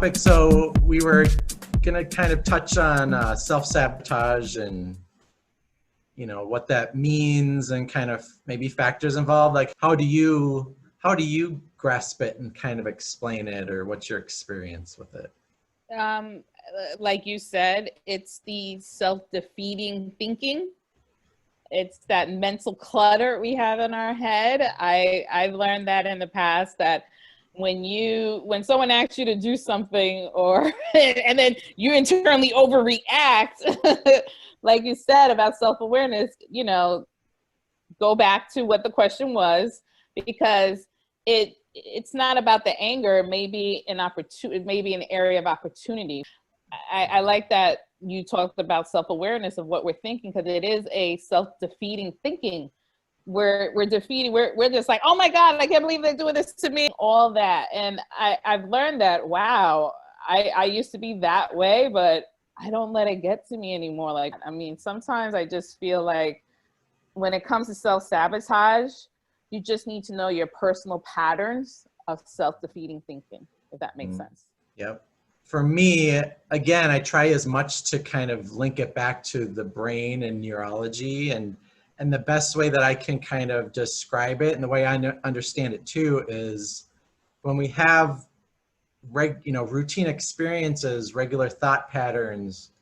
topic. So we were gonna kind of touch on self-sabotage and what that means and kind of maybe factors involved. Like how do you grasp it and kind of explain it, or what's your experience with it? Like you said, it's the self-defeating thinking. It's that mental clutter we have in our head. I've learned that in the past, that when someone asks you to do something and then you internally overreact, like you said about self-awareness, go back to what the question was, because it's not about the anger. It may be an area of opportunity. I like that you talked about self-awareness of what we're thinking, because it is a self-defeating thinking. We're defeating. We're just like, oh my God, I can't believe they're doing this to me. All that, and I've learned that. Wow, I used to be that way, but I don't let it get to me anymore. Like, I mean, sometimes I just feel like when it comes to self-sabotage, you just need to know your personal patterns of self-defeating thinking, if that makes sense. Yep. For me, again, I try as much to kind of link it back to the brain and neurology, and the best way that I can kind of describe it, and the way I understand it too, is when we have routine experiences, regular thought patterns,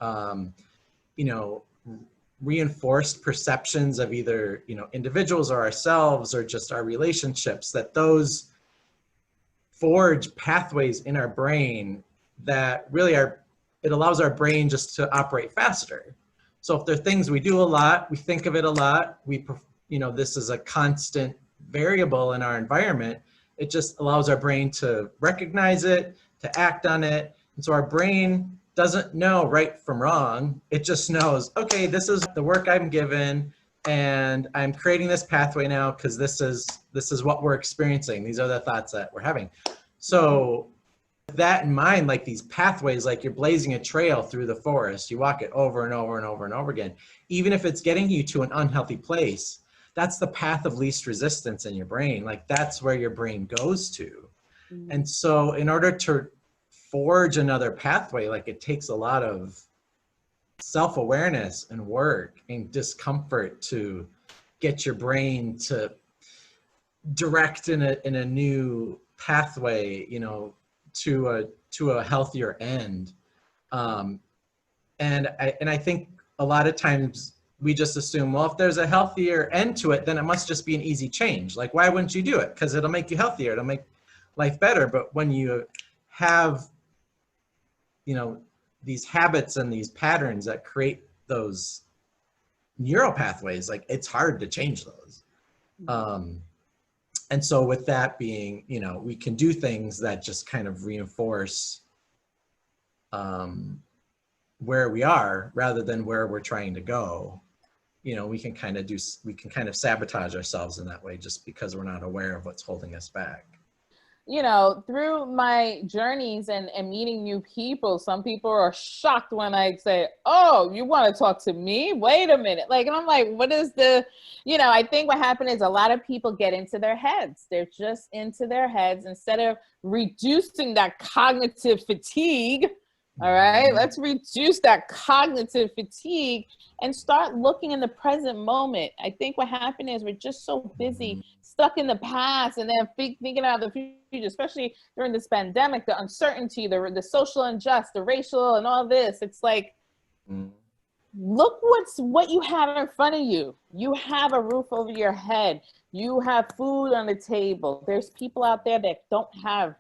reinforced perceptions of either individuals or ourselves or just our relationships, that those forge pathways in our brain that really it allows our brain just to operate faster. So if there are things we do a lot, we think of it a lot, this is a constant variable in our environment, it just allows our brain to recognize it, to act on it. And so our brain doesn't know right from wrong. It just knows, okay, this is the work I'm given, and I'm creating this pathway now because this is what we're experiencing. These are the thoughts that we're having. So with that in mind, like these pathways, like you're blazing a trail through the forest, you walk it over and over and over and over again. Even if it's getting you to an unhealthy place, that's the path of least resistance in your brain. Like that's where your brain goes to. And so in order to forge another pathway, like it takes a lot of self-awareness and work and discomfort to get your brain to direct in a new pathway, to a healthier end. And I think a lot of times we just assume, well, if there's a healthier end to it, then it must just be an easy change. Like, why wouldn't you do it? Because it'll make you healthier, it'll make life better. But when you have these habits and these patterns that create those neural pathways, like it's hard to change those. And so with that being, we can do things that just kind of reinforce where we are rather than where we're trying to go. We can kind of sabotage ourselves in that way just because we're not aware of what's holding us back. Through my journeys and meeting new people, some people are shocked when I say, oh, you want to talk to me? Wait a minute. And I'm like, what is I think what happened is a lot of people get into their heads. They're just into their heads instead of reducing that cognitive fatigue. All right, let's reduce that cognitive fatigue and start looking in the present moment. I think what happened is we're just so busy, stuck in the past, and then thinking out of the future, especially during this pandemic, the uncertainty, the social unjust, the racial, and all this. It's like, look what you have in front of you. You have a roof over your head. You have food on the table. There's people out there that don't have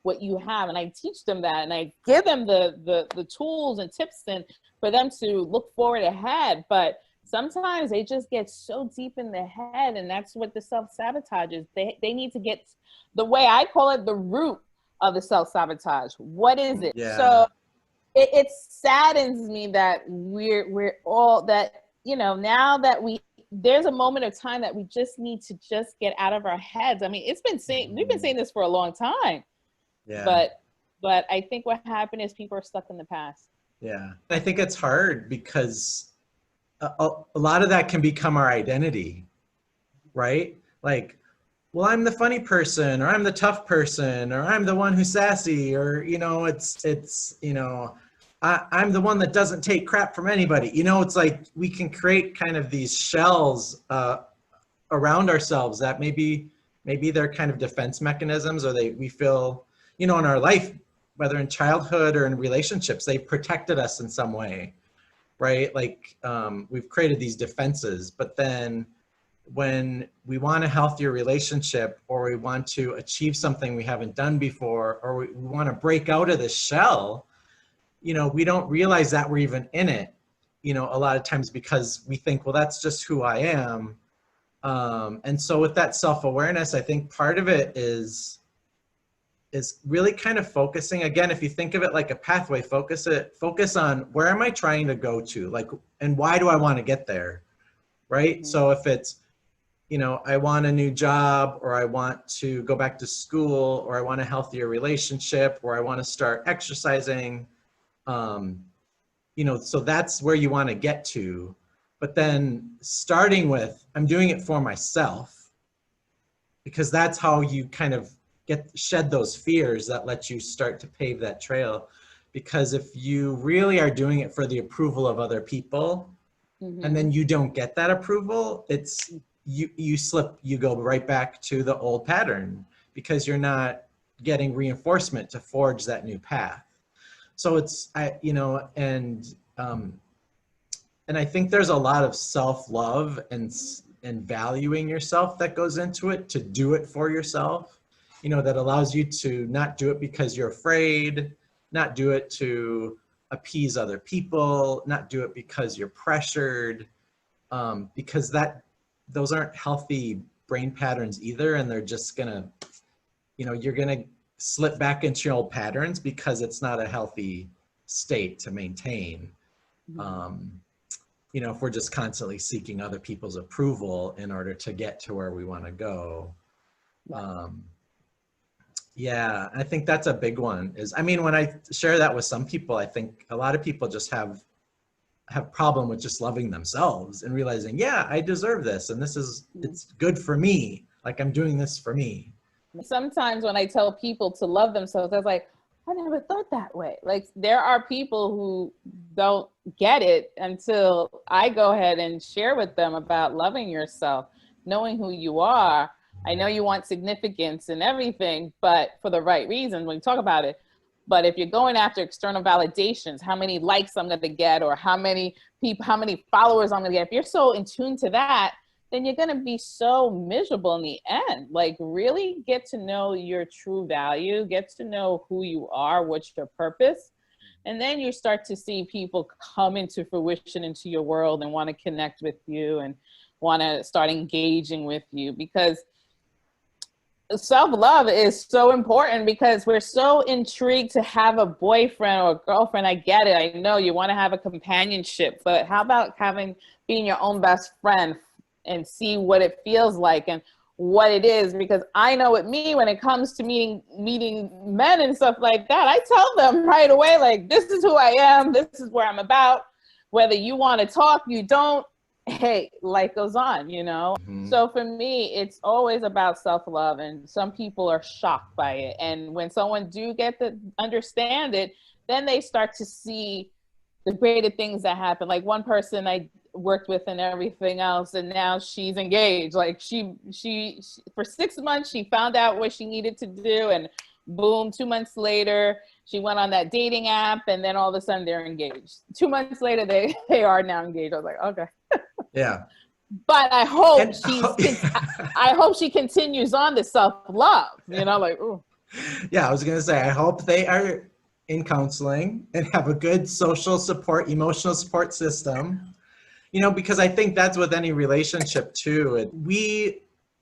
what you have, and I teach them that, and I give them the tools and tips and for them to look forward ahead. But sometimes they just get so deep in the head, and that's what the self-sabotage is. They need to get, the way I call it, the root of the self-sabotage. What is it? Yeah. So it saddens me that we're all that, now that there's a moment of time that we just need to just get out of our heads. I mean, we've been saying this for a long time. Yeah. But I think what happened is people are stuck in the past. Yeah. I think it's hard because a lot of that can become our identity, right? Like well, I'm the funny person, or I'm the tough person, or I'm the one who's sassy, or, I'm the one that doesn't take crap from anybody. It's like we can create kind of these shells around ourselves that maybe they're kind of defense mechanisms, or we feel, in our life, whether in childhood or in relationships, they've protected us in some way, right? Like we've created these defenses, but then when we want a healthier relationship, or we want to achieve something we haven't done before, or we want to break out of this shell, we don't realize that we're even in it, a lot of times, because we think, well, that's just who I am. And so with that self-awareness, I think part of it is really kind of focusing, again, if you think of it like a pathway, focus on where am I trying to go to, like, and why do I want to get there, right? So if it's, I want a new job, or I want to go back to school, or I want a healthier relationship, or I want to start exercising, so that's where you want to get to. But then starting with, I'm doing it for myself, because that's how you kind of shed those fears that let you start to pave that trail. Because if you really are doing it for the approval of other people, and then you don't get that approval, it's, you go right back to the old pattern, because you're not getting reinforcement to forge that new path. So it's, and I think there's a lot of self-love and valuing yourself that goes into it, to do it for yourself, that allows you to not do it because you're afraid, not do it to appease other people, not do it because you're pressured, because those aren't healthy brain patterns either. And they're just gonna, you're gonna slip back into your old patterns, because it's not a healthy state to maintain. If we're just constantly seeking other people's approval in order to get to where we want to go. Yeah, I think that's a big one. When I share that with some people, I think a lot of people just have problem with just loving themselves and realizing, yeah, I deserve this, and it's good for me. Like, I'm doing this for me. Sometimes when I tell people to love themselves, I was like, I never thought that way. Like, there are people who don't get it until I go ahead and share with them about loving yourself, knowing who you are. I know you want significance and everything, but for the right reasons when you talk about it. But if you're going after external validations, how many likes I'm going to get, or how many followers I'm going to get, if you're so in tune to that, then you're going to be so miserable in the end. Like, really get to know your true value, get to know who you are, what's your purpose. And then you start to see people come into fruition into your world and want to connect with you and want to start engaging with you, because self-love is so important, because we're so intrigued to have a boyfriend or a girlfriend. I get it. I know you want to have a companionship, but how about being your own best friend and see what it feels like and what it is? Because I know with me, when it comes to meeting men and stuff like that, I tell them right away, like, this is who I am. This is where I'm about. Whether you want to talk, you don't, hey, life goes on, So for me, it's always about self-love, and some people are shocked by it. And when someone do get to understand it, then they start to see the greater things that happen. Like, one person I worked with and everything else, and now she's engaged. Like, she for 6 months, she found out what she needed to do, and boom, 2 months later, she went on that dating app, and then all of a sudden they're engaged. 2 months later, they are now engaged. I was like, okay. Yeah. But I hope I hope she continues on the self-love, like, ooh. Yeah, I was going to say, I hope they are in counseling and have a good social support, emotional support system, because I think that's with any relationship too.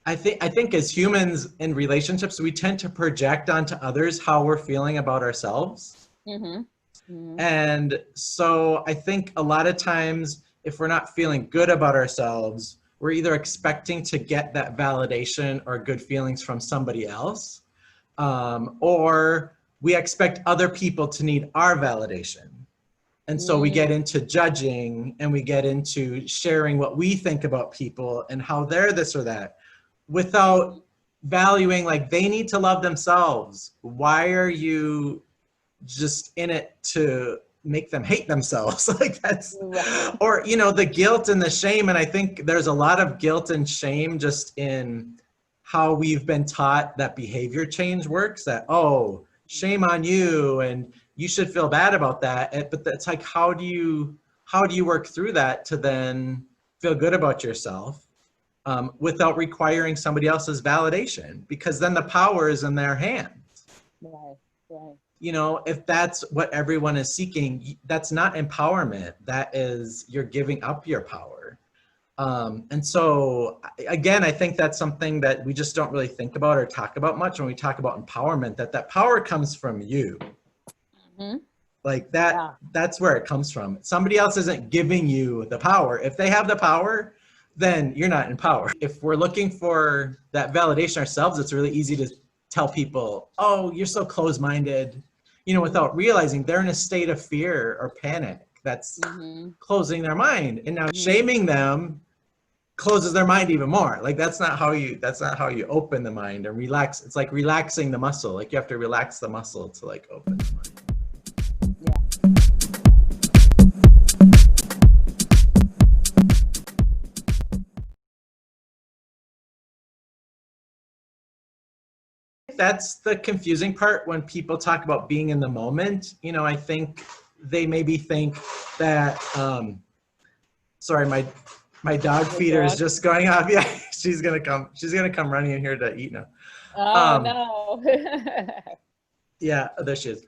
I think as humans in relationships, we tend to project onto others how we're feeling about ourselves. And so I think a lot of times, if we're not feeling good about ourselves, we're either expecting to get that validation or good feelings from somebody else, or we expect other people to need our validation. And so we get into judging, and we get into sharing what we think about people and how they're this or that, without valuing like they need to love themselves. Why are you just in it to make them hate themselves? Like that's, Right. or, you know, the guilt and the shame. And I think there's a lot of guilt and shame just in how we've been taught that behavior change works, that, oh, shame on you and you should feel bad about that. But that's like, how do you work through that to then feel good about yourself without requiring somebody else's validation? Because then the power is in their hands. Right. Right. You know, if that's what everyone is seeking, that's not empowerment. That is, you're giving up your power. And so, again, I think that's something that we just don't really think about or talk about much when we talk about empowerment, that power comes from you. Mm-hmm. Like that, Yeah. That's where it comes from. Somebody else isn't giving you the power. If they have the power, then you're not in power. If we're looking for that validation ourselves, it's really easy to tell people, oh, you're so closed-minded, you know, without realizing they're in a state of fear or panic that's closing their mind. And now shaming them closes their mind even more. Like that's not how you open the mind and relax. It's like relaxing the muscle. Like you have to relax the muscle to like open the mind. That's the confusing part when people talk about being in the moment. You know, I think they maybe think that, sorry, my dog feeder is just going off. Yeah, she's gonna come running in here to eat now. Oh, no. Yeah, there she is.